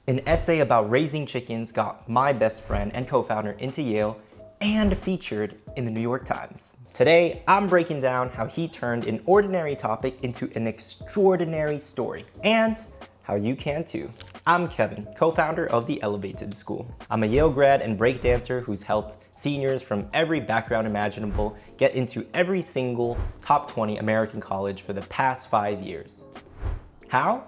An essay about raising chickens got my best friend and co-founder into Yale and featured in the New York Times. Today, I'm breaking down how he turned an ordinary topic into an extraordinary story, and how you can too. I'm Kevin, co-founder of the Elevated School. I'm a Yale grad and breakdancer who's helped seniors from every background imaginable get into every single top 20 American college for the past 5 years. How?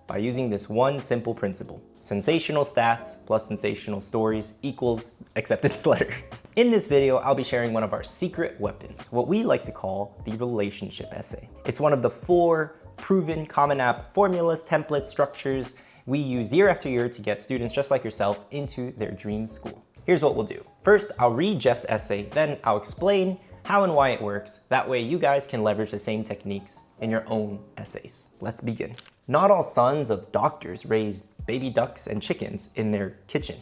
By using this one simple principle. Sensational stats plus sensational stories equals acceptance letter. In this video, I'll be sharing one of our secret weapons, what we like to call the relationship essay. It's one of the 4 proven Common App formulas, templates, structures we use year after year to get students just like yourself into their dream school. Here's what we'll do. First, I'll read Jeff's essay, then I'll explain how and why it works. That way you guys can leverage the same techniques in your own essays. Let's begin. Not all sons of doctors raise baby ducks and chickens in their kitchen,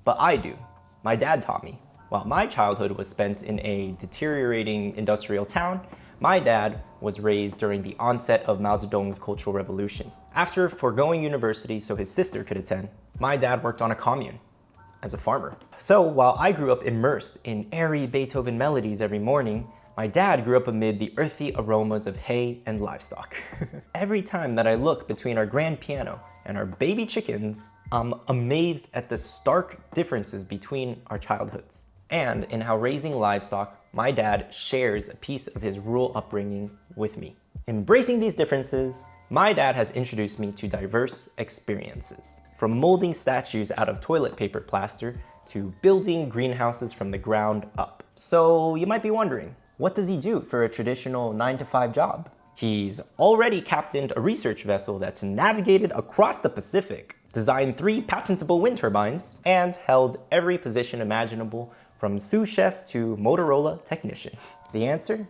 but I do. My dad taught me. While my childhood was spent in a deteriorating industrial town, my dad was raised during the onset of Mao Zedong's Cultural Revolution. After foregoing university so his sister could attend, my dad worked on a commune as a farmer. So while I grew up immersed in airy Beethoven melodies every morning, my dad grew up amid the earthy aromas of hay and livestock. Every time that I look between our grand piano and our baby chickens, I'm amazed at the stark differences between our childhoods and in how raising livestock, my dad shares a piece of his rural upbringing with me. Embracing these differences, my dad has introduced me to diverse experiences, from molding statues out of toilet paper plaster to building greenhouses from the ground up. So you might be wondering, what does he do for a traditional 9-to-5 job? He's already captained a research vessel that's navigated across the Pacific, designed 3 patentable wind turbines, and held every position imaginable from sous chef to Motorola technician. The answer?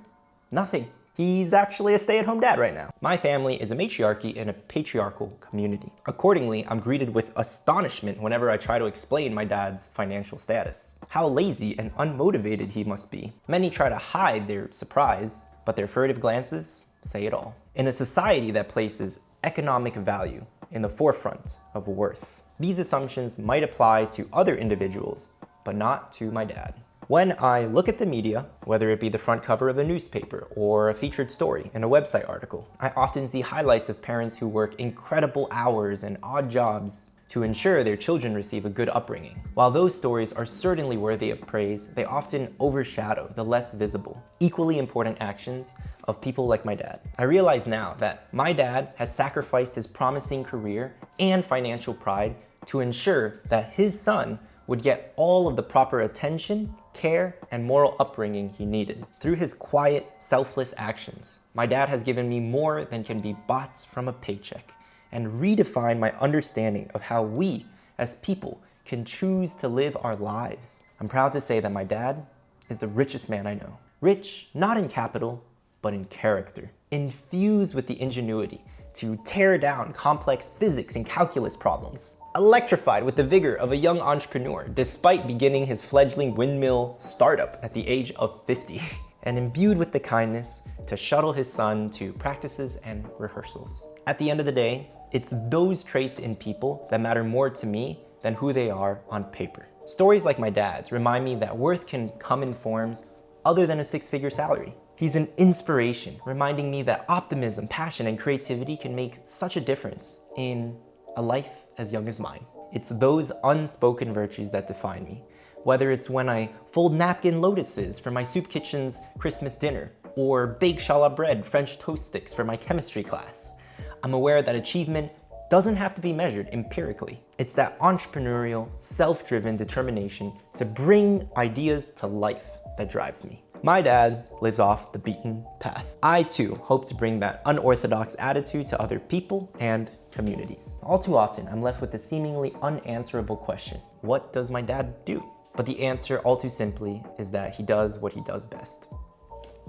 Nothing. He's actually a stay-at-home dad right now. My family is a matriarchy in a patriarchal community. Accordingly, I'm greeted with astonishment whenever I try to explain my dad's financial status. How lazy and unmotivated he must be. Many try to hide their surprise, but their furtive glances say it all. In a society that places economic value in the forefront of worth, these assumptions might apply to other individuals, but not to my dad. When I look at the media, whether it be the front cover of a newspaper or a featured story in a website article, I often see highlights of parents who work incredible hours and odd jobs to ensure their children receive a good upbringing. While those stories are certainly worthy of praise, they often overshadow the less visible, equally important actions of people like my dad. I realize now that my dad has sacrificed his promising career and financial pride to ensure that his son would get all of the proper attention, care, and moral upbringing he needed. Through his quiet, selfless actions, my dad has given me more than can be bought from a paycheck and redefined my understanding of how we, as people, can choose to live our lives. I'm proud to say that my dad is the richest man I know. Rich, not in capital, but in character. Infused with the ingenuity to tear down complex physics and calculus problems. Electrified with the vigor of a young entrepreneur, despite beginning his fledgling windmill startup at the age of 50, and imbued with the kindness to shuttle his son to practices and rehearsals. At the end of the day, it's those traits in people that matter more to me than who they are on paper. Stories like my dad's remind me that worth can come in forms other than a 6-figure salary. He's an inspiration, reminding me that optimism, passion, and creativity can make such a difference in a life as young as mine. It's those unspoken virtues that define me. Whether it's when I fold napkin lotuses for my soup kitchen's Christmas dinner, or bake challah bread French toast sticks for my chemistry class, I'm aware that achievement doesn't have to be measured empirically. It's that entrepreneurial, self-driven determination to bring ideas to life that drives me. My dad lives off the beaten path. I too hope to bring that unorthodox attitude to other people and communities. All too often, I'm left with the seemingly unanswerable question, what does my dad do? But the answer, all too simply, is that he does what he does best.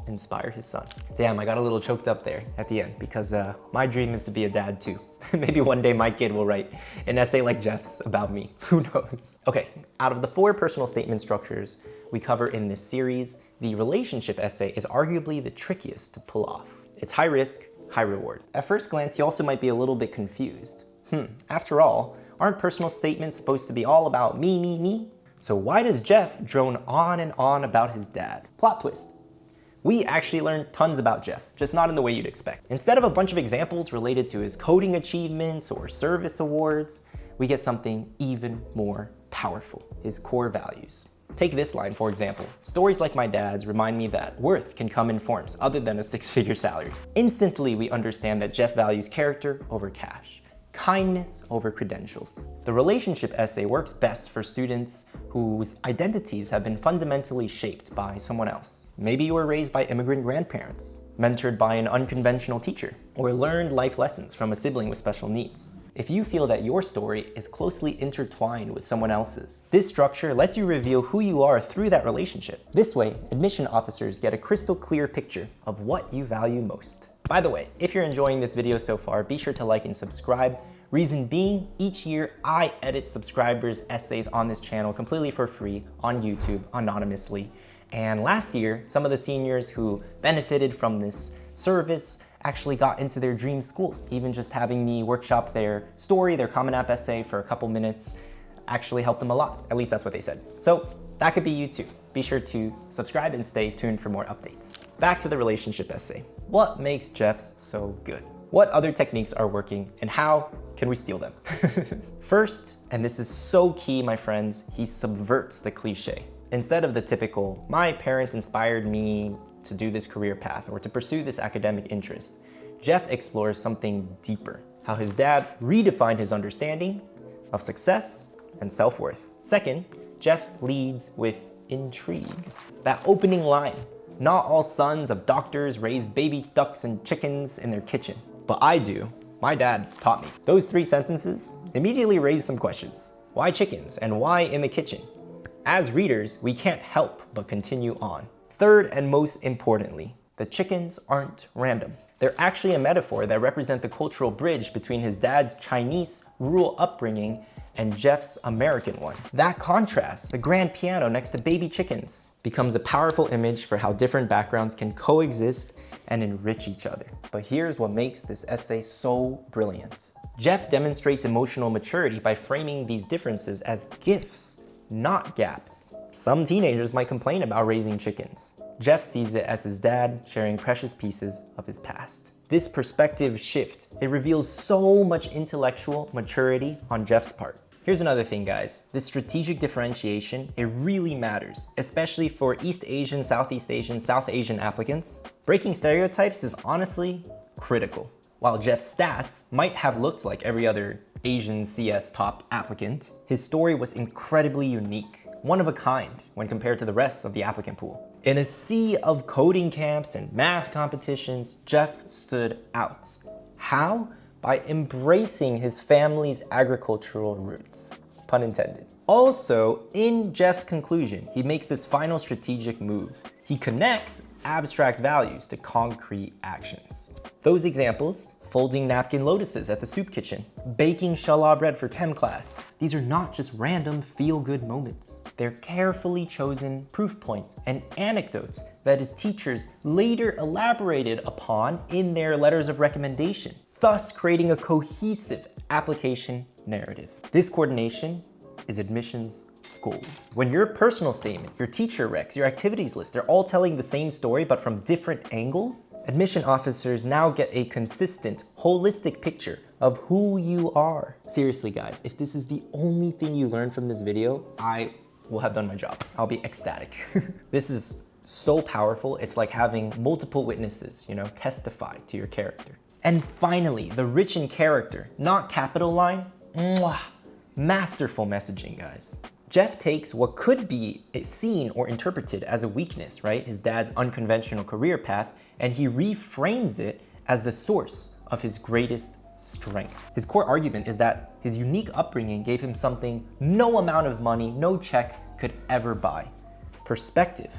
Inspire his son. Damn, I got a little choked up there at the end because my dream is to be a dad too. Maybe one day my kid will write an essay like Jeff's about me. Who knows? Okay, out of the 4 personal statement structures we cover in this series, the relationship essay is arguably the trickiest to pull off. It's high risk, high reward. At first glance, you also might be a little bit confused. After all, Aren't personal statements supposed to be all about me, me, me? So why does Jeff drone on and on about his dad? Plot twist. We actually learned tons about Jeff, just not in the way you'd expect. Instead of a bunch of examples related to his coding achievements or service awards, we get something even more powerful, his core values. Take this line, for example. Stories like my dad's remind me that worth can come in forms other than a six-figure salary. Instantly, we understand that Jeff values character over cash, kindness over credentials. The relationship essay works best for students whose identities have been fundamentally shaped by someone else. Maybe you were raised by immigrant grandparents, mentored by an unconventional teacher, or learned life lessons from a sibling with special needs. If you feel that your story is closely intertwined with someone else's, this structure lets you reveal who you are through that relationship. This way, admission officers get a crystal clear picture of what you value most. By the way, if you're enjoying this video so far, be sure to like and subscribe. Reason being, each year I edit subscribers' essays on this channel completely for free on YouTube anonymously. And last year, some of the seniors who benefited from this service actually got into their dream school. Even just having me workshop their story, their Common App essay for a couple minutes actually helped them a lot. At least that's what they said. So that could be you too. Be sure to subscribe and stay tuned for more updates. Back to the relationship essay. What makes Jeff's so good? What other techniques are working and how can we steal them? First, and this is so key, my friends, he subverts the cliche. Instead of the typical, my parents inspired me to do this career path or to pursue this academic interest, Jeff explores something deeper. How his dad redefined his understanding of success and self-worth. Second, Jeff leads with intrigue. That opening line, not all sons of doctors raise baby ducks and chickens in their kitchen, but I do. My dad taught me. Those three sentences immediately raise some questions. Why chickens and why in the kitchen? As readers, we can't help but continue on. Third, and most importantly, the chickens aren't random. They're actually a metaphor that represent the cultural bridge between his dad's Chinese rural upbringing and Jeff's American one. That contrast, the grand piano next to baby chickens, becomes a powerful image for how different backgrounds can coexist and enrich each other. But here's what makes this essay so brilliant. Jeff demonstrates emotional maturity by framing these differences as gifts, not gaps. Some teenagers might complain about raising chickens. Jeff sees it as his dad sharing precious pieces of his past. This perspective shift, it reveals so much intellectual maturity on Jeff's part. Here's another thing, guys. This strategic differentiation, it really matters, especially for East Asian, Southeast Asian, South Asian applicants. Breaking stereotypes is honestly critical. While Jeff's stats might have looked like every other Asian CS top applicant, his story was incredibly unique. One of a kind when compared to the rest of the applicant pool. In a sea of coding camps and math competitions, Jeff stood out. How? By embracing his family's agricultural roots, pun intended. Also, in Jeff's conclusion, he makes this final strategic move. He connects abstract values to concrete actions. Those examples, folding napkin lotuses at the soup kitchen, baking challah bread for chem class. These are not just random feel-good moments. They're carefully chosen proof points and anecdotes that his teachers later elaborated upon in their letters of recommendation, thus creating a cohesive application narrative. This coordination is admissions gold. When your personal statement, your teacher recs, your activities list, they're all telling the same story but from different angles, admission officers now get a consistent, holistic picture of who you are. Seriously, guys, if this is the only thing you learn from this video, I will have done my job. I'll be ecstatic. This is so powerful. It's like having multiple witnesses, testify to your character. And finally, the rich in character, not capital line, masterful messaging, guys. Jeff takes what could be seen or interpreted as a weakness, right? His dad's unconventional career path, and he reframes it as the source of his greatest strength. His core argument is that his unique upbringing gave him something no amount of money, no check could ever buy. Perspective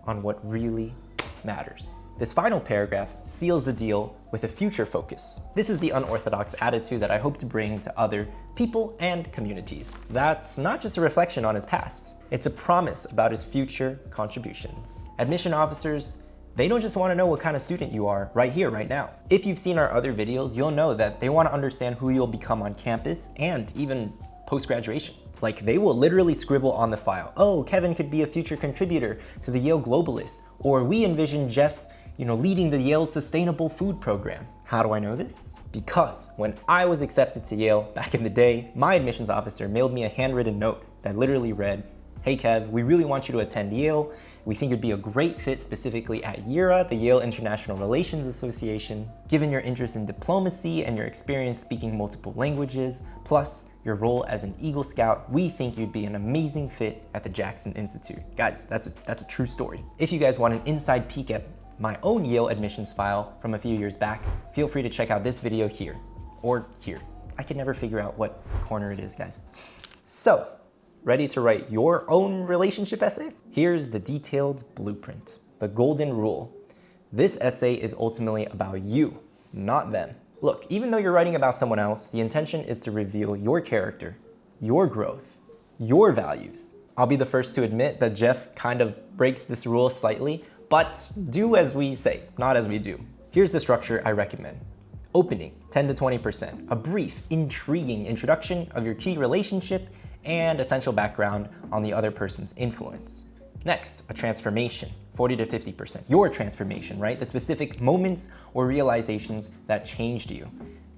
on what really matters. This final paragraph seals the deal with a future focus. This is the unorthodox attitude that I hope to bring to other people and communities. That's not just a reflection on his past, it's a promise about his future contributions. Admission officers, They don't just want to know what kind of student you are right here, right now. If you've seen our other videos, you'll know that they want to understand who you'll become on campus and even post-graduation. Like, they will literally scribble on the file, oh, Kevin could be a future contributor to the Yale Globalist, or we envision Jeff, leading the Yale Sustainable Food Program. How do I know this? Because when I was accepted to Yale back in the day, my admissions officer mailed me a handwritten note that literally read, hey Kev, we really want you to attend Yale. We think you'd be a great fit specifically at YIRA, the Yale International Relations Association. Given your interest in diplomacy and your experience speaking multiple languages, plus your role as an Eagle Scout, we think you'd be an amazing fit at the Jackson Institute. Guys, that's a true story. If you guys want an inside peek at my own Yale admissions file from a few years back, feel free to check out this video here, or here. I can never figure out what corner it is, guys. So, ready to write your own relationship essay? Here's the detailed blueprint, the golden rule. This essay is ultimately about you, not them. Look, even though you're writing about someone else, the intention is to reveal your character, your growth, your values. I'll be the first to admit that Jeff kind of breaks this rule slightly, but do as we say, not as we do. Here's the structure I recommend. Opening, 10 to 20%. A brief, intriguing introduction of your key relationship and essential background on the other person's influence. Next, a transformation, 40 to 50%. Your transformation, right? The specific moments or realizations that changed you.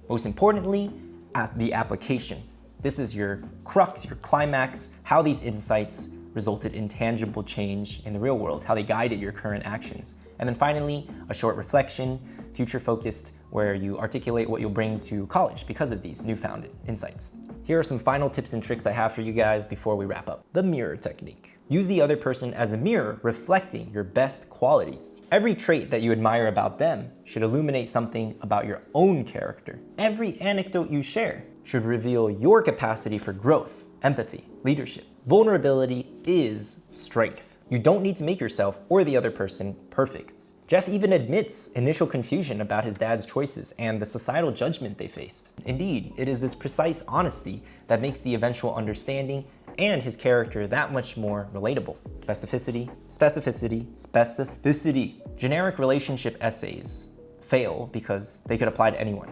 Most importantly, at the application. This is your crux, your climax, how these insights resulted in tangible change in the real world, how they guided your current actions. And then finally, a short reflection, future-focused, where you articulate what you'll bring to college because of these newfound insights. Here are some final tips and tricks I have for you guys before we wrap up. The mirror technique. Use the other person as a mirror, reflecting your best qualities. Every trait that you admire about them should illuminate something about your own character. Every anecdote you share should reveal your capacity for growth, empathy, leadership. Vulnerability is strength. You don't need to make yourself or the other person perfect. Jeff even admits initial confusion about his dad's choices and the societal judgment they faced. Indeed, it is this precise honesty that makes the eventual understanding and his character that much more relatable. Specificity, specificity, specificity. Generic relationship essays fail because they could apply to anyone.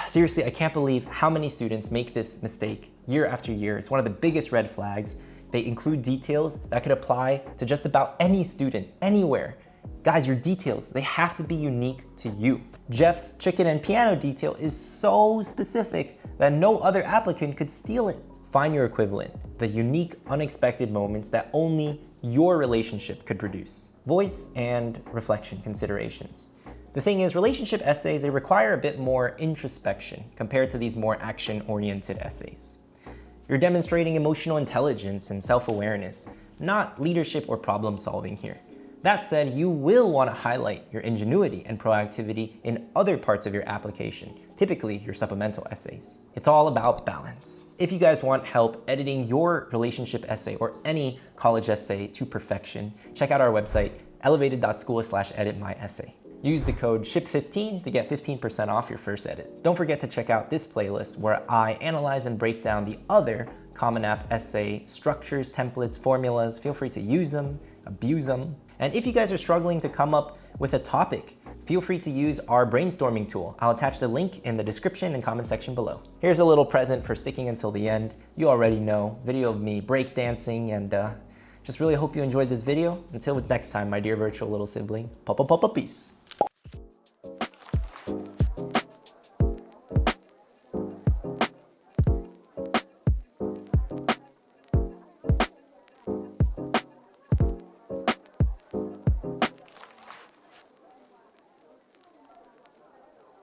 Seriously, I can't believe how many students make this mistake year after year. It's one of the biggest red flags. They include details that could apply to just about any student, anywhere. Guys, your details, they have to be unique to you. Jeff's chicken and piano detail is so specific that no other applicant could steal it. Find your equivalent, the unique, unexpected moments that only your relationship could produce. Voice and reflection considerations. The thing is, relationship essays, they require a bit more introspection compared to these more action-oriented essays. You're demonstrating emotional intelligence and self-awareness, not leadership or problem solving here. That said, you will want to highlight your ingenuity and proactivity in other parts of your application, typically your supplemental essays. It's all about balance. If you guys want help editing your relationship essay or any college essay to perfection, check out our website, elevated.school/edit-my-essay. Use the code SHIP15 to get 15% off your first edit. Don't forget to check out this playlist where I analyze and break down the other Common App essay structures, templates, formulas. Feel free to use them, abuse them. And if you guys are struggling to come up with a topic, feel free to use our brainstorming tool. I'll attach the link in the description and comment section below. Here's a little present for sticking until the end. You already know, video of me breakdancing, and just really hope you enjoyed this video. Until next time, my dear virtual little sibling, peace.